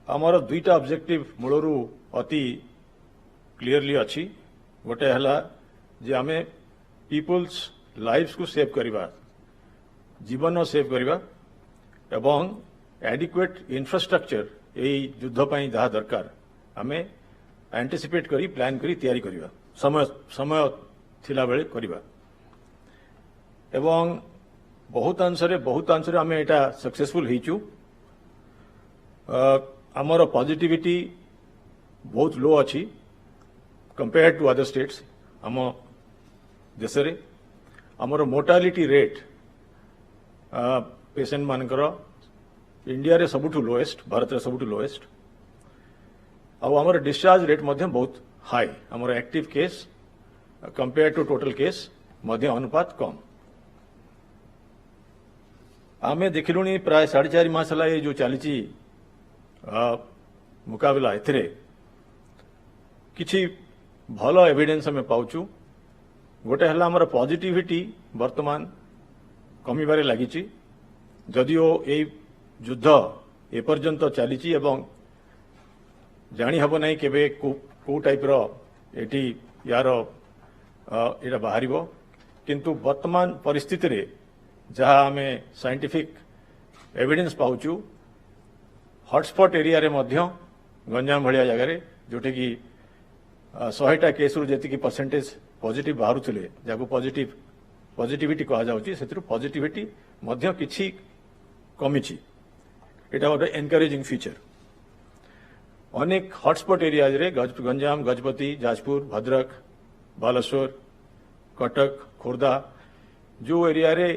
आमर दुईटा ऑब्जेक्टिव मूलरू अति क्लियरली अच्छी गोटे है जे आमे पीपल्स लाइफ्स को सेव करवा जीवन सेव करवा एवं एडिक्वेट इंफ्रास्ट्रक्चर यही युद्ध ପାଇଁ जहाँ दरकार आमे एंटिसिपेट करी प्लान करी तैयारी करवा समय समय थिला बेले करवा एवं बहुत अंशरे आमे एटा सक्सेसफुल हेचु आमर पॉजिटिविटी बहुत लो अच्छी कंपेयर टू अदर स्टेट्स आम देश रे आमर मोर्टालिटी रेट पेशेंट मानकर इंडिया रे सबुठु लोएस्ट भारत रे सबुठु लोएस्ट आमर डिस्चार्ज रेट मध्य बहुत हाई आमर active case compare to total case मध्य अनुपात कम आमे देखिलुनी प्राय 4.5 मास है ये जो चली मुकाबला एथिरे किछि भल एविडेंस आम पाउछु गोटे है आमर पॉजिटिविटी वर्तमान कमिबारे लागिछि जदिओ ए युद्ध एपर्यंत चली जानी हब नहीं केबे को टाइप रो एटी यार एटा बाहरिबो किंतु वर्तमान परिस्थिति रे जहाँ आमे साइंटिफिक एविडेंस पाउछु हॉटस्पॉट एरिया रे मध्य गंजाम भलिया जगह रे जोटे की 100टा केस रु जेतिकी परसेंटेज पॉजिटिव बाहरुथिले जाको पॉजिटिविटी कहा जाउची सेतिरु पॉजिटिविटी मध्य किछि कमिछि एटा गोटे एनकरेजिंग फीचर अनेक हॉटस्पॉट एरिया रे गंजाम गजपति जाजपुर भद्रक बालेश्वर कटक खोर्धा जो एरिया रे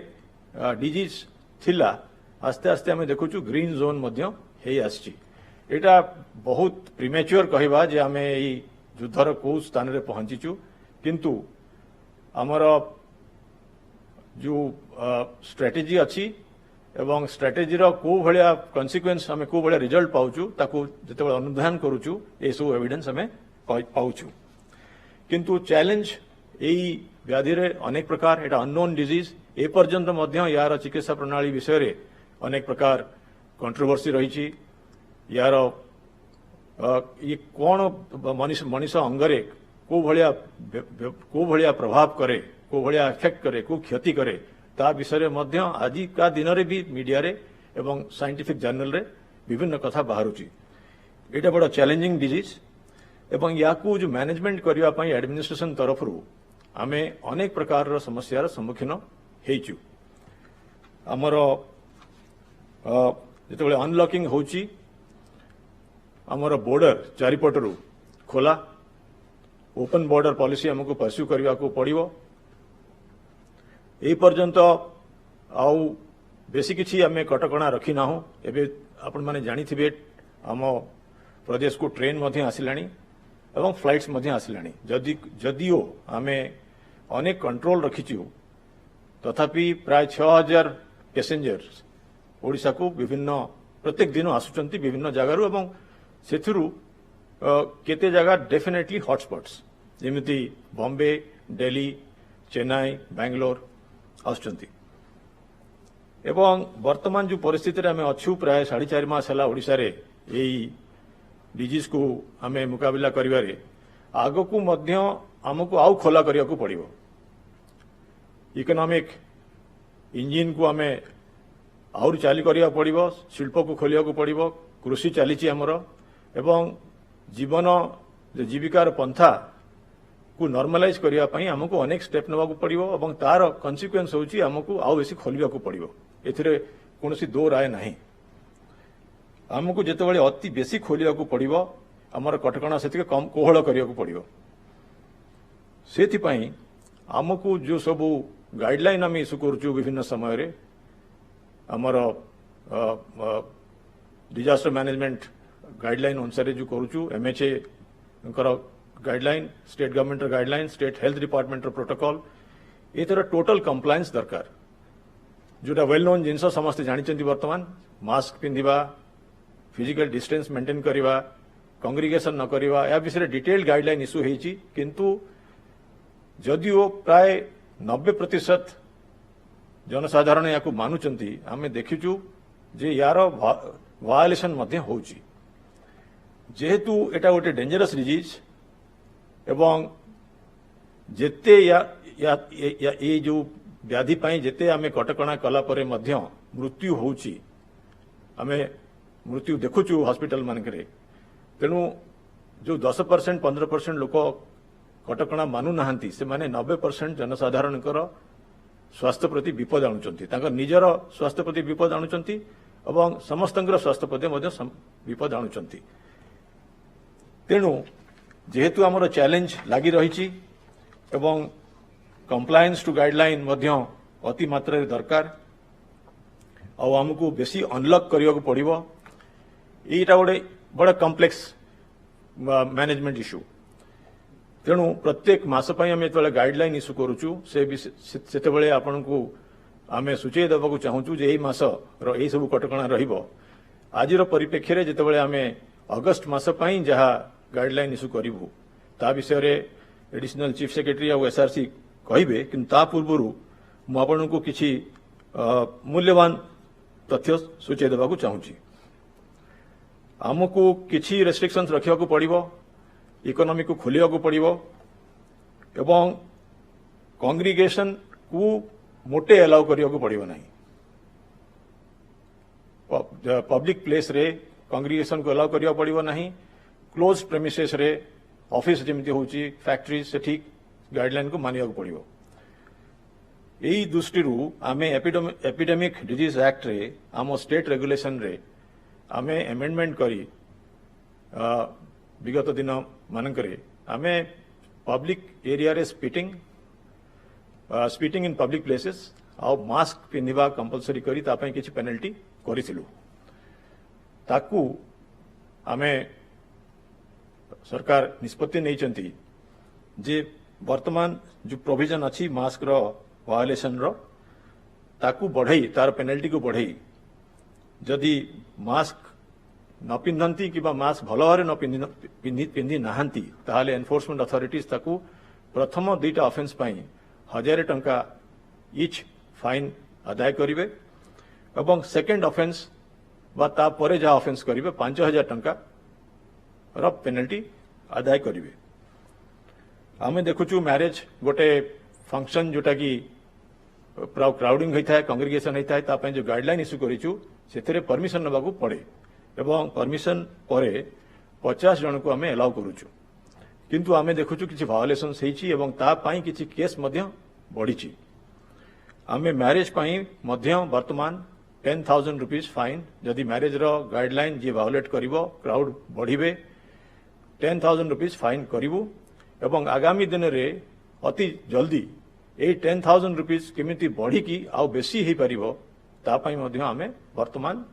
डिजीज थिला आस्ते आस्ते आमे देखुछु ग्रीन जोन मध्य हेई आछि एटा बहुत प्रीमेच्योर कहबा जे आमे एई युद्धर को स्थान रे पहुंचीचु किंतु आमर जो स्ट्रेटेजी अच्छी एवं स्ट्रेटेजी रो को भलिया कॉन्सिक्वेंस आमे को भलिया रिजल्ट पाउछु ताकू जते अनुधान करूछु ए सब एविडेंस आमे पाउछु किंतु चैलेंज एई व्याधि रे अनेक प्रकार एटा अननोन डिजीज ए पर्यंत मध्य यार चिकित्सा प्रणाली विषय रे अनेक प्रकार कंट्रोवर्सी रही यार ये कौन मनीष अंगरे को भलिया प्रभाव करे को भलिया इफेक्ट करे को क्षति करे ता विषय मध्य आज का दिन रे भी मीडिया रे एवं साइंटिफिक जर्नल रे विभिन्न कथा बाहरुची एटा बड़ा चैलेंजिंग डिजीज एवं याकू जो मैनेजमेंट करबा पई एडमिनिस्ट्रेशन तरफ रु आमे अनेक प्रकार रो समस्या रो सम्मुखीन हेचु हमर जेतेबेले अनलॉकिंग होची आमर बॉर्डर चारिपटरू खोला ओपन बॉर्डर पॉलिसी हमको परस्यू करने को पड़ो ए पर्यंत आउ बेसी किछि आमे कटकणा रखी ना एबे आपण माने जानी थिबे आम प्रदेश को ट्रेन मध्य आसिलानी एवं फ्लाइट्स मध्य आसिलानी जदिओ आमे अनेक कंट्रोल रखीचु तथापि प्राय 6000 पैसेंजर्स ओडिशा को विभिन्न प्रत्येक दिन आसुचंती विभिन्न जगारू एवं सेथिरु केते जगह डेफिनेटली हॉटस्पॉट्स जेमिति बॉम्बे दिल्ली चेन्नई बेंगलोर आसुचंती एवं वर्तमान जो परिस्थिति रे आमे अछु प्राय 4.5 मास हला ओडिशा रे एई डिजीज को आमे मुकाबला करिवारे आगो को मध्य हमको आउ खोला करिया को पड़िबो इकोनॉमिक इंजिन को आमे आउर चाली करिया पड़िबो शिल्प को खोलिया को पड़िबो कृषि चलीची हमर एवं जीवन जीविकार पंथा को नॉर्मलाइज करिया पई हमको अनेक स्टेप नवा को पड़िबो एवं तार कॉन्सिक्वेंस होची हमको आउ बेसी खोलिया को पड़िबो एथिरे कोनोसी दो राय नाही हमको जेतेबेले अति बेसी खोलिया को पड़िबो हमर कटकणा सेति कम कोहळ करिया को पड़िबो सेति पई हमको जो सब गाइडलाइन आम इश्यू करूछु विभिन्न समय रे हमर डिजास्टर मैनेजमेंट गाइडलाइन अनुसार जो करूछु MHA guideline state government guideline state health department protocol ये तरह टोटल कंप्लायंस दरकार जोटा वेल नोन जिनस समस्त जानी वर्तमान मास्क पिंधिबा फिजिकल डिस्टेंस मेंटेन करवा कंग्रिगेशन न करवा या विषय डिटेल्ड गाइडलाइन इश्यू होईची किंतु जदिओ प्राय 90% जनसाधारण या मानुचंती आमे देखिचु जे यार वायलेशन मध्य होउची जेहेतु एटा गोटे डेंजरस डिजीज एवं जेते ये जो व्याधि पाई जेते आमे कटकणा कला परे मध्य मृत्यु होउची आमे मृत्यु देखुचु हॉस्पिटल मानकरे तेणु जो 10% 15% लोक कटकणा मानु नाहंती से माने 90% जनसाधारण स्वास्थ्य प्रति विपद आणुचंती तांकर निजर स्वास्थ्य प्रति विपद आणुचंती एवं समस्तंकर स्वास्थ्य प्रति मध्य विपद आणुचंती तेणु जेहेतु आमर चैलेंज लगी रही एवं कंप्लायंस टू गाइडलाइन मध्य अति मात्रा दरकार आमको बेसी अनलॉक करने को पड़ो यहीटा गोटे बड़ा कम्प्लेक्स मैनेजमेंट इश्यू तेणु प्रत्येक मास आम जो गाइडलाइन इश्यू करुचु से आपण को आम सूचय देवा चाहूँ जे मास यही सब कटकणा आज परिप्रेक्षी में जिते आम अगस्ट मास जहाँ गाइडलाइन इश्यू करूँ ता विषय एडिशनल चीफ सेक्रेटरी और एसआरसी कहे कि पूर्व मुझे को किसी मूल्यवान तथ्य सूचय देवा चाहूँगी आमको किसी रेस्ट्रिक्शंस रखा पड़ो इकोनॉमी को खोलिया पड़ो एवं कांग्रीगेशन को मोटे अलाउ करने को पड़ो नहीं पब्लिक प्लेस रे कांग्रीगेशन को अलाउ करने पड़ो नहीं क्लोज प्रेमिसेस रे ऑफिस जमी होची फैक्ट्री से ठीक गाइडलाइन को मानिया पड़ो यही दृष्टि आम एपिडेमिक डिजीज एक्ट रे आम स्टेट रेगुलेशन रे आम एमेंडमेंट करी विगत दिन मानकरे आम पब्लिक एरिया रे स्पीटिंग इन पब्लिक प्लेसेस आ मास्क पिंधा कंपलसरी करी तापाई किछि पेनल्टी करिथिलु ताकू आमे सरकार निष्पत्ति नहीं जे वर्तमान जो प्रोविजन अच्छी मास्क रो वायोलेशन रो ताकू बढ़ई तार पेनल्टी को बढ़ई जदि मास्क न पिंधती कि मास्क भल भाव न पिंधि नाहंती ताहले एनफोर्समेंट अथॉरिटीज ताकू प्रथम दुईटा ऑफेंस पाई 1000 टंका इच फाइन आदाय करिवे एवं सेकेंड ऑफेंस बा ता परे जहाँ ऑफेंस करिवे 5000 टंका रो पेनल्टी आदाय करिवे आमे देखुचु मैरिज गोटे फंक्शन जोटा कि क्राउडिंग होता है कांग्रीगेशन होता है तापाई जो गाइडलाइन इश्यू करिचु सेथरे परमिशन नबाकू पड़े एवं परमिशन परे 50 जन को आमे अलाउ करूचु किंतु आमे देखुचु किछि वायोलेशंस हेछि एवं ता पाई किछि केस मध्य बढ़िछि आमे मैरिज पाई मध्य वर्तमान 10,000 रुपीज फाइन जदि मैरिज रो गाइडलाइन जे वायोलेट करिवो क्राउड बढ़िबे 10,000 रुपीज फाइन करिवु एवं आगामी दिन रे अति जल्दी ए 10,000 रुपीज केमिति बढ़ी की आउ बेसी ही परिबो ता पाई मध्य आमे वर्तमान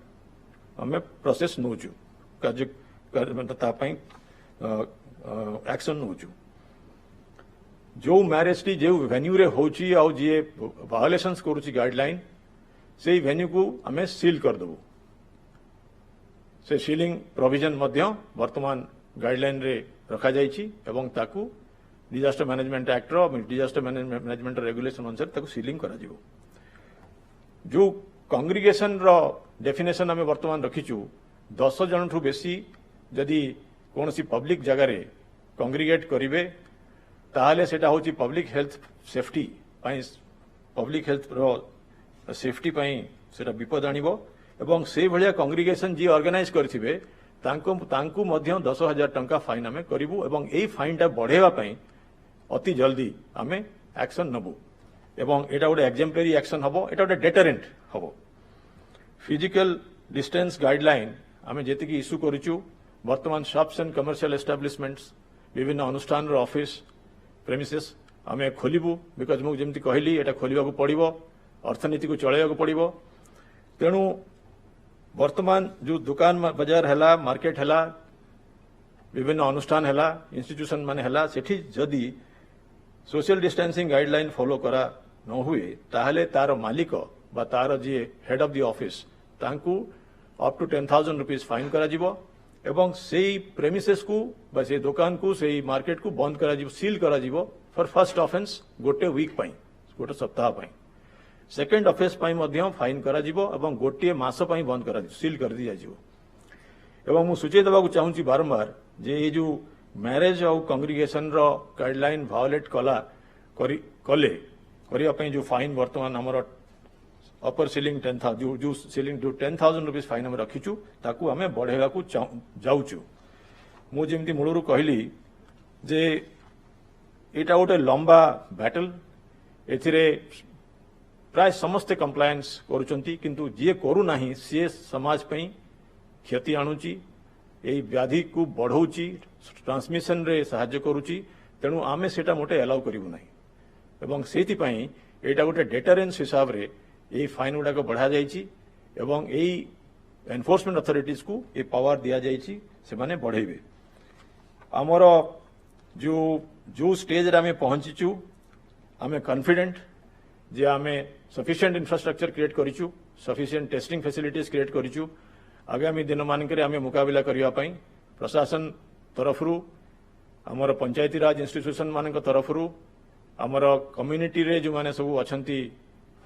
आमे प्रोसेस नौचु कार्य ता पाई एक्शन नौचु जो मैरिज टी जो वेन्यू रे होची आउ जे वायोलेशंस करूची गाइडलाइन से वेन्यू को आमे सील कर दबु से सीलिंग प्रोविजन मध्य वर्तमान गाइडलाइन रे रखा जाइछि एवं ताकू डिजास्टर मैनेजमेंट एक्ट रो डिजास्टर मैनेजमेंट रेगुलेशन अनुसार ताकू सीलिंग करा जिवो जो कांग्रीगेशन रो डेफिनेशन आमे वर्तमान रखिचु 10 जन ठू बेसी जदि कोनसी पब्लिक जगह रे कांग्रीगेट करिवे ताहले सेटा होची पब्लिक हेल्थ सेफ्टी पाई पब्लिक हेल्थ रो सेफ्टी पाई सेटा विपद आनिबो एवं से भलिया कांग्रीगेशन जी ऑर्गेनाइज करथिबे तांकु मध्य 10,000 टंका फाइन आमे करिवु एवं एई फाइनटा बढ़ेवा पाई अति जल्दी आमे एक्शन नबु एवं एटा गोटे एक्जेम्पलरी एक्शन हबो एटा गोटे डेटरेंट हबो फिजिकल डिस्टेंस गाइडलाइन आमे जेति की इश्यू करिचु वर्तमान शॉप्स एंड कमर्शियल एस्टाब्लिशमेंट्स विभिन्न अनुष्ठान रो ऑफिस प्रेमिसेस आमे खोलिबु बिकॉज मु जेमति कहली एटा खोलिबा को पड़िबो अर्थनीति को चलाइबा को पड़िबो तेणु वर्तमान जो दुकान बाजार है मार्केट है विभिन्न अनुष्ठान है इंस्टीट्यूशन मान है सेठी जदि सोशल डिस्टेंसिंग गाइडलाइन फॉलो करा न हुए ताहले तार मालिक बा तार जी हेड ऑफ द ऑफिस तांकू अप टू 10,000 रुपीज फाइन करा जिवो एवं सेई प्रेमिसेस को बा से दुकान को सेई मार्केट को बंद करा जिवो सील करा जिवो फॉर फर्स्ट ऑफेंस गोटे वीक पाई गोटे सप्ताह पाई सेकेंड ऑफेंस पाई मध्य फाइन करा जिवो एवं गोटे मास पाई बंद करा सील कर दिया जिवो एवं मु सूचय देवाक चाहूँगी बारंबार जे ये जो मैरेज और कंग्रीगेशन रो गाइडलाइन वायोलेट कला कले करने जो फाइन वर्तमान आमर अपर सीलिंग 10,000 जो सीलिंग जो 10,000 रुपीज फाइन आम रखीचु ताकू आम बढ़ेगा जाऊचु मुझे मूलरू कहली जे एटा गोटे लंबा बैटल एथिरे प्राय समस्ते कंप्लायंस करुचंती किंतु जी करूना सी समाज पई क्षति आणुची यही व्याधि को बढ़ाऊची ट्रांसमिशन रे सहाय्य करुची तेणु आमे सेटा मोटे अलाउ करिवु नाही एवं सेति पई एटा गोटे डेटरेंस हिसाब रे यही फाइन गुड़ाक बढ़ा जाइछि एवं यही एनफोर्समेंट अथॉरिटीज को ये पावर दिया जाइछि से माने बढ़ेबे आमर जो जो स्टेज रे आमे पहुंचीचु आमे कॉन्फिडेंट जे आमे सफिशिएंट इंफ्रास्ट्रक्चर क्रिएट करिचु सफिशिएंट टेस्टिंग फैसिलिटीज क्रिएट करिचु आगामी दिन मानकरे आमे मुकाबला करिया पई प्रशासन तरफरु आमर पंचायती राज इंस्टीट्यूशन मानक तरफरु आमर कम्युनिटी रे जो माने सब अछंती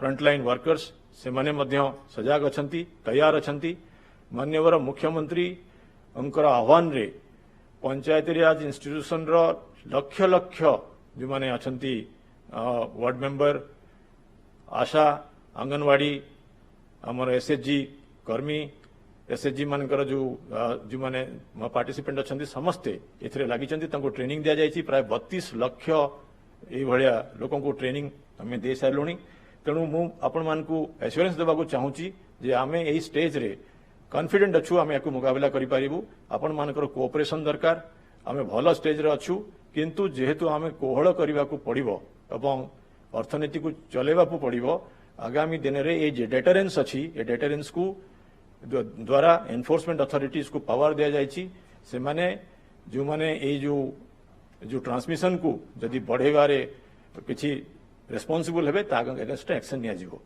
फ्रंटलाइन वर्कर्स से माने मध्य सजाग अछंती तैयार अछंती माननीय मुख्यमंत्री अंकर आह्वान रे पंचायती राज इंस्टीट्यूशन रो लक्ष लक्ष जो माने अछंती वार्ड मेंबर आशा आंगनवाड़ी आमर एसएचजी कर्मी एसएचजी मानकर जो माने पार्टिसिपेंट अछंती समस्ते एथिरे लागिचंती तांको ट्रेनिंग दिया जायछि प्राय 32 लाख ए भलिया लोकन को ट्रेनिंग हमें दे सारलुनी तेणु मु आपण मानकु एश्योरेंस देबाकू चाहूची जे आमे एही स्टेज रे कॉन्फिडेंट अच्छु आमे याकू मुकाबला करि पारिबु आपण मानकर कोऑपरेशन दरकार आमे भलो स्टेज रे अच्छु किंतु जेहेतु आमे कोहळ करिबाकू पड़िबो एवं अर्थनीति को चलेबाकू पड़िबो आगामी दिन रे ए जे डेटरेंस अछि ए डेटरेंस को द्वारा एनफोर्समेंट अथॉरिटीज को पावर दिया जाइछि से माने जो माने ए जो ट्रांसमिशन को जदि बढ़ेबारे किछि रेस्पोंसिबल हेबे ता अगेंस्ट एक्शन निया जिवो।